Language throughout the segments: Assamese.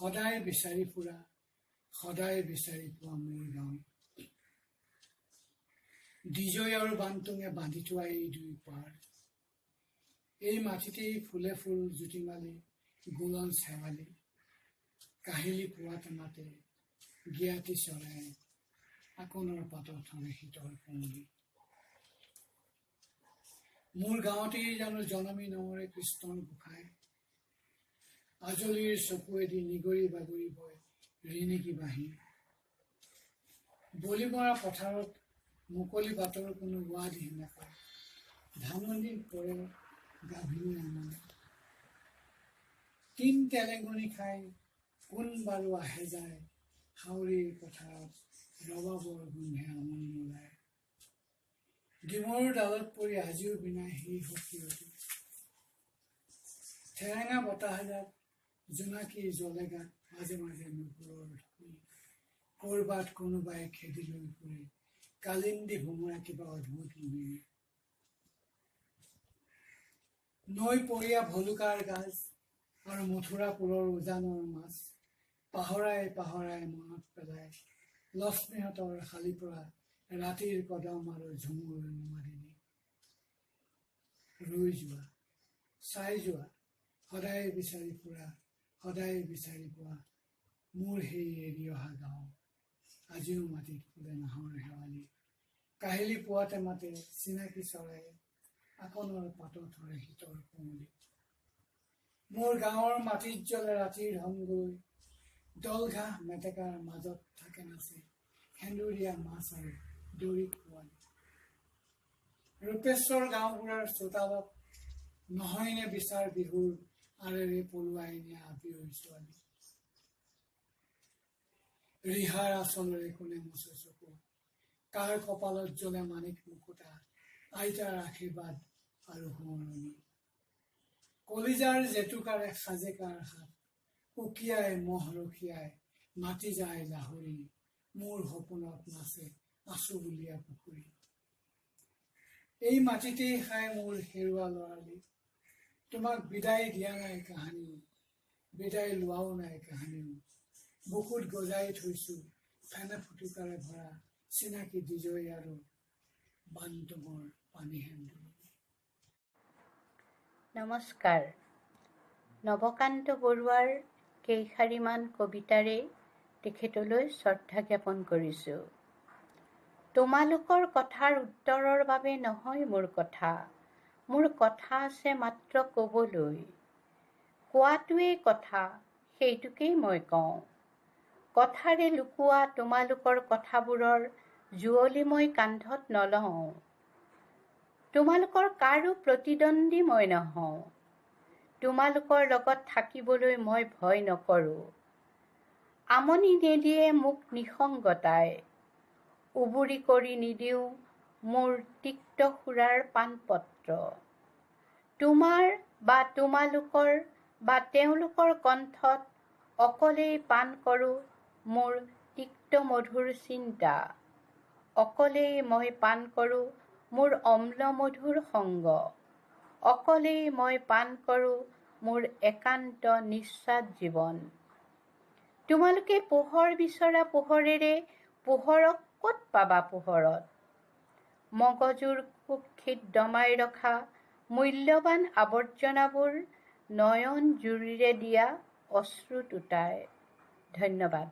সদায় বিচাৰি ফুৰা সদায় বিচাৰি পোৱা মোৰ গাঁও দিজৈ আৰু বানতুঙে বান্ধি থোৱা এই দুই পাৰ এই মাটিতেই ফুলে ফুল জুতিমালি গোলন শেৱালি কাহিলি পোৱা টেমাতে জ্ঞাতি চৰাই আকনৰ পাতত থলে শীতৰ কুঁৱলী মোৰ গাঁৱতেই জানো জনমী নমৰে কৃষ্ণৰ গোসাঁই আজলিৰ চকুৱেদি নিগৰি বাগৰি বয় ৰিণিকি বাঁহী বলি মৰা পথাৰত মুকলি বাটৰ কোনো ৱাদি নাপায় ধামনি পৰে গাভীনি আমনি তিন তেলেঙনি খাই কোন বাৰু আহে যায় হাউৰিৰ পথাৰত ৰবাবৰ গোন্ধে আমনি নোলায় ডিমৰ ডালত পৰি আজিও বিনাই সেই সখীৰতি ঠেৰেঙা বতাহজাক জোনাকী জ্বলেগাত মাজে মাজে নুপুৰৰ ধুই ক'ৰবাত কোনোবাই খেদি লৈ ফুৰে কালিন্দী ভোমোৰা কিবা অদ্ভুত মুহিনী নৈ পৰিয়া ভলুকাৰ গাজ আৰু মথুৰাপুৰৰ উজানৰ মাছ পাহৰাই পাহৰাই মনত পেলাই লক্ষ্মীহঁতৰ শালি পৰা ৰাতিৰ কদম আৰু ঝুমুৰ নুমাদিনী ৰৈ যোৱা চাই যোৱা সদায় বিচাৰি ফুৰা সদায় বিচাৰি পোৱা মোৰ সেই এৰি অহা গাঁও আজিও মাটিত ফুলে নাহৰ শেৱালি কাহিলি পোৱাতে মাতে চিনাকি চৰাই আকনৰ পাতত ধৰে শীতৰ কুঁৱলী মোৰ গাঁৱৰ মাটিত জ্বলে ৰাতিৰ ধনগৈ দল ঘাঁহ মেটেকাৰ মাজত থাকে নাচে সেন্দুৰীয়া মাছ আৰু দৰিক পোৱালি ৰূপেশ্বৰ গাঁওবুঢ়াৰ চোতালত নহয়নে বিচাৰ বিহুৰ আৰেৰে পলুৱাই নিয়া আবিৰ ছোৱালী ৰিহাৰ আচলৰে কোনে মুছে চকু কাৰ কপালত জ্বলে মানিক মুকুতা আইতাৰ আশীৰ্বাদ আৰু সোঁৱৰণি কলিজাৰ জেতুকাৰে সাজে কাৰ হাত উকিয়াই মহ ৰখিয়াই মাতি যায় লাহৰি মোৰ সপোনত নাচে আছো বুলিয়া পুখুৰী এই মাটিতেই খাই মোৰ হেৰুৱা লৰালি তোমাক বিদায় দিয়া নাই কাহানিও বিদায় লোৱাও নাই কাহানিও বুকুত গজাই থৈছো ফেনে ফুটুকাৰে ভৰা চিনাকি দিজৈ আৰু বানতুঙৰ পানী সেন্দুৰ নমস্কাৰ নৱকান্ত বৰুৱাৰ কেইশাৰীমান কবিতাৰে তেখেতলৈ শ্ৰদ্ধা জ্ঞাপন কৰিছোঁ তোমালোকৰ কথাৰ উত্তৰৰ বাবে নহয় মোৰ কথা আছে মাত্ৰ ক'বলৈ কোৱাটোৱেই কথা সেইটোকেই মই কওঁ কথাৰে লুকোৱা তোমালোকৰ কথাবোৰৰ জুৱলি মই কান্ধত নলওঁ তোমালোকৰ কাৰো প্ৰতিদ্বন্দ্বী মই নহওঁ তোমালোকৰ লগত থাকিবলৈ মই ভয় নকৰোঁ আমনি নিদিয়ে মোক নিসংগতাই উবুৰি কৰি নিদিওঁ মোৰ তিক্ত সুৰাৰ পাণপত্ৰ তোমাৰ বা তোমালোকৰ বা তেওঁলোকৰ কণ্ঠত অকলেই পান কৰোঁ মোৰ তিক্ত মধুৰ চিন্তা অকলেই মই পান কৰোঁ মোৰ অম্ল মধুৰ সংগ অকলেই মই পান কৰোঁ মোৰ একান্ত নিস্বাদ জীৱন তোমালোকে পোহৰ বিচৰা পোহৰেৰে পোহৰক ক'ত পাবা পোহৰত মগজুৰ কুক্ষিত দমাই ৰখা মূল্যৱান আৱৰ্জনাবোৰ নয়ন জুৰিৰে দিয়া অশ্ৰু টুটাই ধন্যবাদ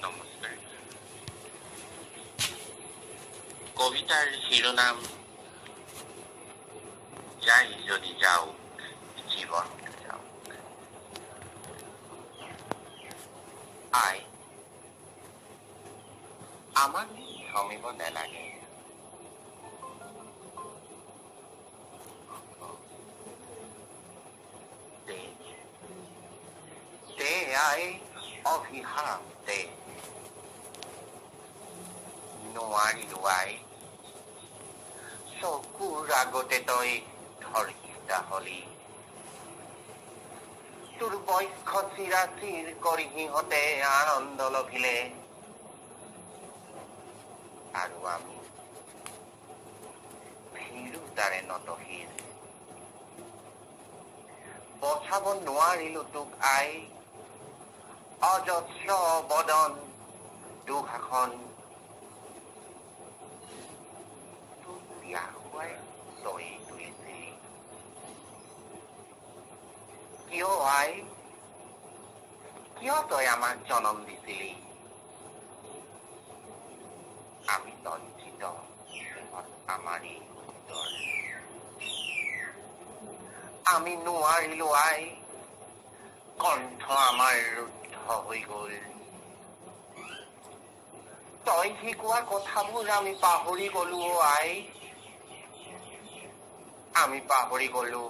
নমস্কাৰ কবিতাৰ শিৰোনাম যাই যদি যাওক জীৱন যাওক আই আমাক থমিব নালাগে দে আই অভিশাপ দে নোৱাৰিলো আই চকুৰ আগতে তই ধৰ্ষিতা হলি তোৰ বক্ষ চিৰাচিৰ কৰি সিহঁতে আনন্দ লভিলে আৰু আমি ভীৰু তাৰে নতশিৰ বচাব নোৱাৰিলো তোক আই অজস্ৰ বদন দুশাসন তোক বিয়া খুৱাই তই তুলিছিলি কিয় আই কিয় তই আমাক জনম দিছিলি আমি লজ্জিত আমাৰেই উত্তৰ আমি নোৱাৰিলো আই কণ্ঠ আমাৰ ৰুদ্ধ হৈ গ'ল তই শিকোৱা কথাবোৰ আমি পাহৰি গলো আই আমি পাহৰি গলো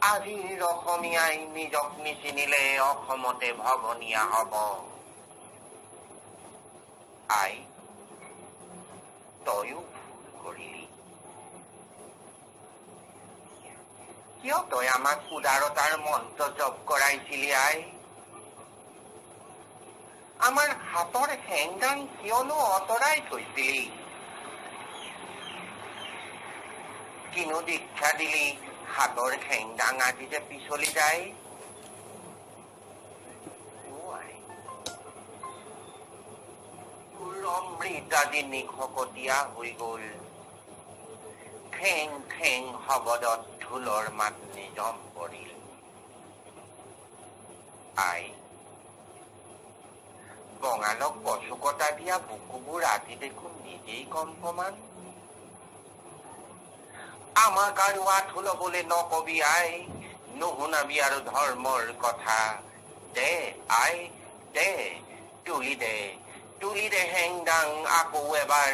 আজিৰ অসমীয়াই নিজক নিচিনিলে অসমতে ভগনীয়া হব আই তয়ো ভুল কৰিলি কিয় তই আমাক উদাৰতাৰ মন্ত্ৰ জপ কৰাইছিলি আই আমাৰ হাতৰ হেংদাং কিয়নো অতৰাই থৈছিলি কিনো দীক্ষা দিলি হাতৰ হেংদাং আজি যে পিছলি যায় অমৃত আজি নিশকতীয়া হৈ গল খেং খেং শবদত ঢোলৰ মাত নিজম পৰিল আই বঙালক কচুকটা দিয়া বুকুবোৰ আজি দেখোন নিজেই কম্পমান আমাক আৰু আঁঠু লবলৈ নকবি আই নুশুনাবি আৰু ধৰ্মৰ কথা দে আই দে তুলি দে হেংদাং আকৌ এবাৰ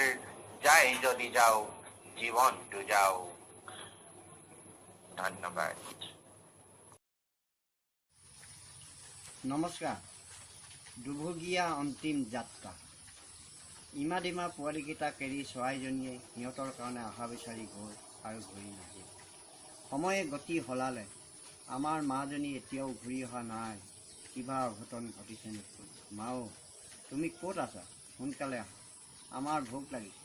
যাই যদি যাও জীৱনটো যাও ধন্যবাদ নমস্কাৰ দুভগীয়া অন্তিম যাত্ৰা ইমাদিমা পোৱালীকেইটাক এৰি চৰাইজনীয়ে সিহঁতৰ কাৰণে আশা বিচাৰি গৈ আৰু ঘূৰি নাহিল সময়ে গতি সলালে আমাৰ মাজনী এতিয়াও ঘূৰি অহা নাই কিবা অঘটন ঘটিছে নেকি মাও তুমি ক'ত আছা সোনকালে আহা আমাৰ ভোক লাগিছে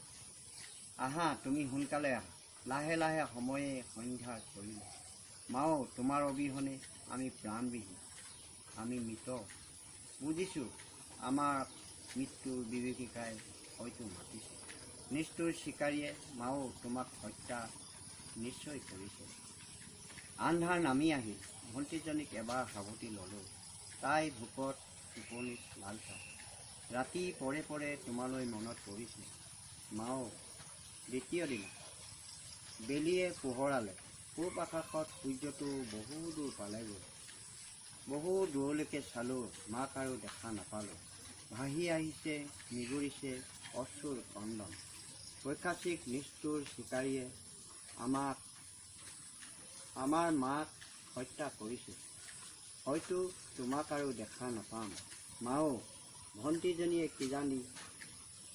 আহা তুমি সোনকালে আহা লাহে লাহে সময়ে সন্ধ্যা কৰিলে মাও তোমাৰ অবিহনে আমি প্ৰাণবিহীন আমি মৃত বুজিছোঁ আমাৰ মৃত্যুৰ বিবেচিকাই হয়তো মাতিছে নিষ্ঠুৰ চিকাৰীয়ে মাও তোমাক হত্যা নিশ্চয় কৰিছে আন্ধাৰ নামি আহিল ভণ্টিজনীক এবাৰ সাৱটি ল'লোঁ তাই ভোকত টোপনিত লাল চাই ৰাতি পৰে পৰে তোমালৈ মনত পৰিছে মাও দ্বিতীয় দিনা বেলিয়ে পোহৰালে পূব আকাশত সূৰ্যটো বহু দূৰ পালেগৈ বহু দূৰলৈকে চালোঁ মাক আৰু দেখা নাপালোঁ ভাহি আহিছে নিগুৰিছে অশ্ৰুৰ ক্ৰন্দন পৈশাচিক নিষ্ঠুৰ চিকাৰীয়ে আমাৰ মাক হত্যা কৰিছে হয়তো তোমাক আৰু দেখা নাপাম মাও ভণ্টিজনীয়ে কিজানি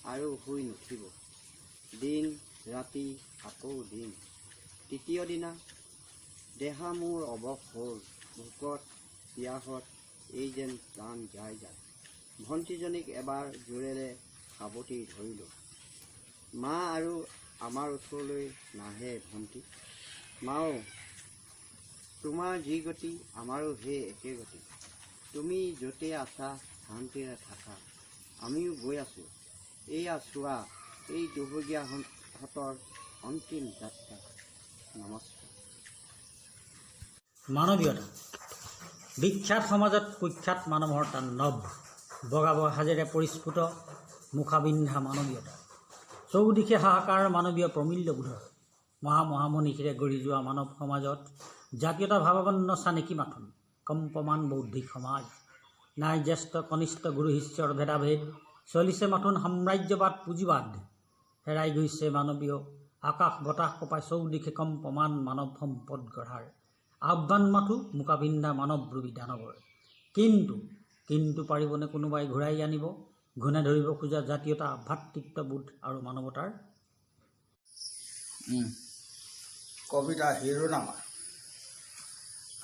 আৰু শুই নুঠিব দিন ৰাতি আকৌ দিন তৃতীয় দিনা দেহা মোৰ অৱস হ'ল ভোকত পিয়াহত এই যেন প্ৰাণ যায় ভণ্টিজনীক এবাৰ জোৰেৰে সাৱটি ধৰিলোঁ মা আৰু আমাৰ ওচৰলৈ নাহে ভণ্টি মাও তোমাৰ যি গতি আমাৰো সেই একে গতি তুমি য'তে আছা শান্তিৰে থাকা আমিও গৈ আছোঁ এয়া চোৱা এই দুভগীয়া হাতৰ অন্তিম যাত্ৰা নমস্কাৰ মানৱীয়তা বিখ্যাত সমাজত কুখ্যাত মানুহৰ তাণ্ডৱ বগা বগা সাজেৰে পৰিস্ফুট মুখাবিন্ধা মানৱীয়তা চৌদিশে হাহাকাৰ মানৱীয় প্ৰমূল্যবোধৰ মহামনীষীৰে গঢ়ি যোৱা মানৱ সমাজত জাতীয়তা ভাৱাপন্ন চানেকি মাথোন কম্পমান বৌদ্ধিক সমাজ নাই জ্যেষ্ঠ কনিষ্ঠ গুৰু শিষ্যৰ ভেদাভেদ চলিছে মাথোন সাম্ৰাজ্যবাদ পুঁজিবাদ হেৰাই গৈছে মানৱীয় আকাশ বতাহ কপাই চৌদিশে কম্পমান মানৱ সম্পদ গঢ়াৰ আহ্বান মাথো মোকাবিন্ধা মানৱৰূপী দানৱৰ কিন্তু পাৰিবনে কোনোবাই ঘূৰাই আনিব ঘূণে ধৰিব খোজা জাতীয়তা ভাতৃত্ববোধ আৰু মানৱতাৰ কবিতা শিৰোনামা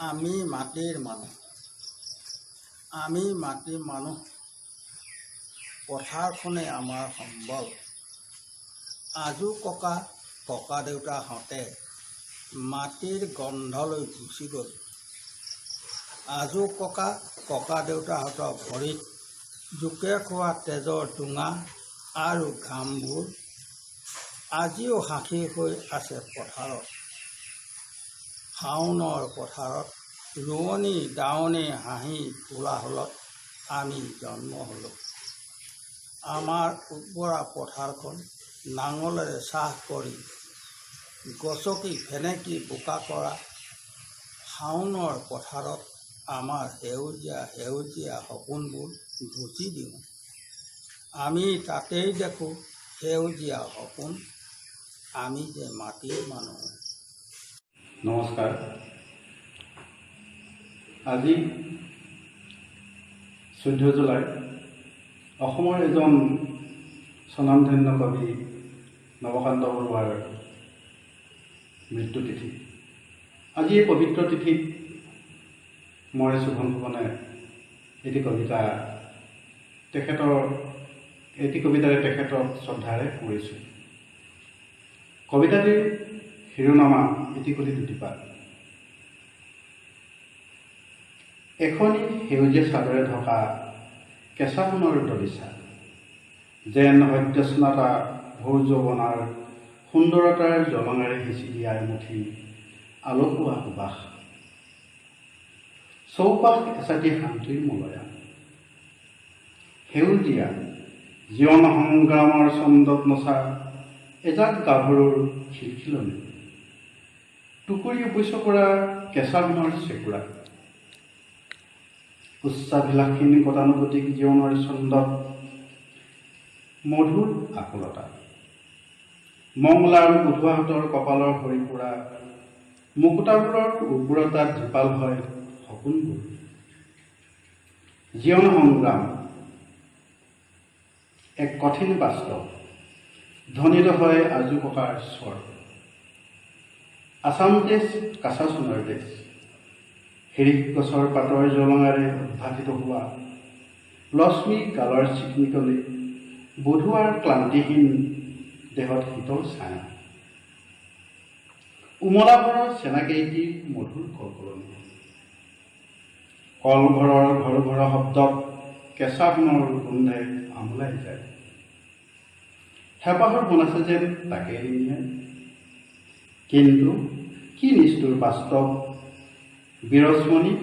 আমি মাটিৰ মানুহ পথাৰখনেই আমাৰ সম্বল আজো ককা দেউতাহঁতে মাটিৰ গন্ধলৈ গুচি গ'ল আজু ককা ককা দেউতাহঁতৰ ভৰিত জোকে খোৱা তেজৰ টুঙা আৰু ঘামবোৰ আজিও সাক্ষী হৈ আছে পথাৰত। শাওণৰ পথাৰত ৰোৱনী দাৱনী হাঁহি কোলাহলত আমি জন্ম হ'লোঁ। আমাৰ উৰ্বৰা পথাৰখন নাঙলেৰে চাহ কৰি গছকি ফেনেকি বোকা কৰা শাওণৰ পথাৰত আমাৰ সেউজীয়া সেউজীয়া সপোনবোৰ গুচি দিওঁ। আমি তাতেই দেখোঁ সেউজীয়া সপোন, আমি যে মাটিৰ মানুহ। নমস্কাৰ। আজি 14 জুলাই অসমৰ এজন স্বনামধন্য কবি নৱকান্ত বৰুৱাৰ মৃত্যু তিথি। আজি এই পবিত্ৰ তিথিত মই শুভম ফুকনে এটি কবিতাৰে তেখেতক শ্ৰদ্ধাৰে কৰিছোঁ। কবিতাটিৰ শিৰোনামা এটি কলি দুটিপাত। এখনি সেউজীয়া চাদৰে ঢকা কেঁচা সোণৰ দলিচা, যেন সত্যস্নাতা ভোৰ যৌৱনাৰ সুন্দৰতাৰ জলঙাৰে সিঁচি দিয়া এমুঠি আলোকোৱা সুবাস, চৌপাশ এচাটি শান্তিৰ মলয়া, সেউজীয়া জীৱন সংগ্ৰামৰ চন্দত নচা এজাক গাভৰুৰ খিলখিলনি, টুকুৰি উপচি পৰা কেঁচা সোণৰ চেকুৰা, উচ্চাভিলাষীন গতানুগতিক জীৱনৰ চন্দত মধুৰ আকুলতা, মংলাৰ উধুৱাহঁতৰ কপালৰ সৰি পৰা মুকুতাবোৰৰ উৰ্বৰতাত জীপাল হয় সপোনবোৰ। জীৱন সংগ্ৰাম এক কঠিন বাস্তৱ, ধ্বনিত হয় আজু ককাৰ স্বৰ। আছাম দেশ কাঁচা সোণৰ দেশ, শিৰিষ গছৰ পাতৰ জলঙাৰে উদ্ভাসিত হোৱা লক্ষ্মী গালৰ চিকমিকলি বধুৱাৰ ক্লান্তিহীন দেহত শীতল ছায়া, উমলাভৰৰ চেনাকেইটিৰ মধুৰ কলকলনি, কলঘৰৰ ঘৰ ঘৰ শব্দত কেঁচা সোণৰ গোন্ধে আমোলাই যায়। হেঁপাহৰ মন আছে যেন তাকে নিয়ে, কিন্তু কি নিষ্ঠুৰ বাস্তৱ বিৰজমণি,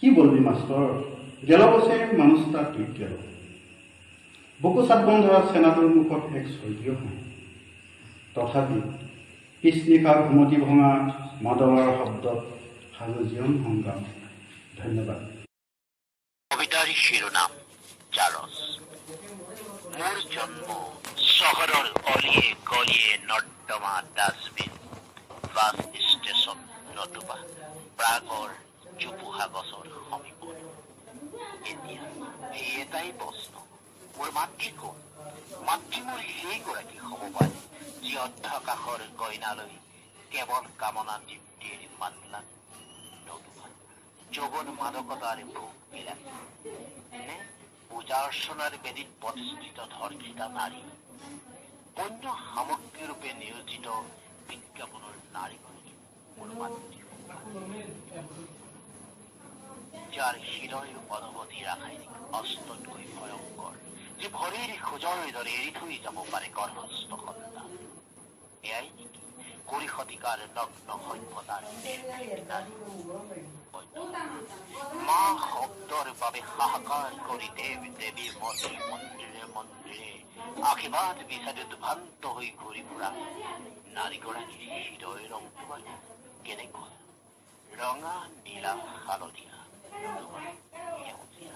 কি বলবি মাষ্টৰ, গেল বছে মানুষটা তুই গেল। বুকুচাত বন্ধা সেনাটোৰ মুখত এক স্বৰ্গীয় হাঁহি, তথাপি পিছনিশা ঘুমতি ভঙা মাদলৰ শব্দত সাজু জীৱন সংগ্ৰাম। ধন্যবাদ। কবিতাৰ শিৰোনাম জাৰজ। মোৰ জন্ম চহৰৰ অলিয়ে গলিয়ে, নৰ্দমা ডাষ্টবিন, বাছ ষ্টেচন নতুবা প্ৰাগৰ জোপোহা গছৰ সমীপত। এতিয়া এই এটাই প্ৰশ্ন, মোৰ মাতৃ কোন? মাতৃ মোৰ সেইগৰাকী হ'ব পাৰে যি অধ্যকাশৰ গইনালৈ কেৱল কামনা তৃপ্তিৰ মাতলাক, নতুবা যৌৱন মাদকতাৰ ভোগ বিলাস, নে পূজা অৰ্চনাৰ বেদীত প্ৰতিষ্ঠিত ধৰ্ষিতা নাৰী, পণ্য সামগ্ৰীৰূপে নিয়োজিত বিজ্ঞাপনৰ নাৰীগৰাকী মোৰ মাতৃ, যাৰ হৃদয় অনুভূতি ৰাসায়নিক অস্ত্ৰতকৈ ভয়ংকৰ, যে ভৰিৰ খোজৰ দৰে এৰি থৈ যাব পাৰে গৰ্ভস্থ সন্তান। এয়াই নেকি কুৰি শতিকাৰ নগ্ন সভ্যতাৰ নিৰ্ভীক নাৰী? মা শব্দৰ বাবে হাহাকাৰ কৰি দেৱ দেৱী মন্দিৰে মন্দিৰে আশীৰ্বাদ বিচাৰি দুৰ্ভান্ত হৈ ঘূৰি ফুৰা নাৰীগৰাকীৰ হৃদয় ৰংটো মানে কেনেকুৱা? ৰঙা, নীলা, হালধীয়া, সেউজীয়া।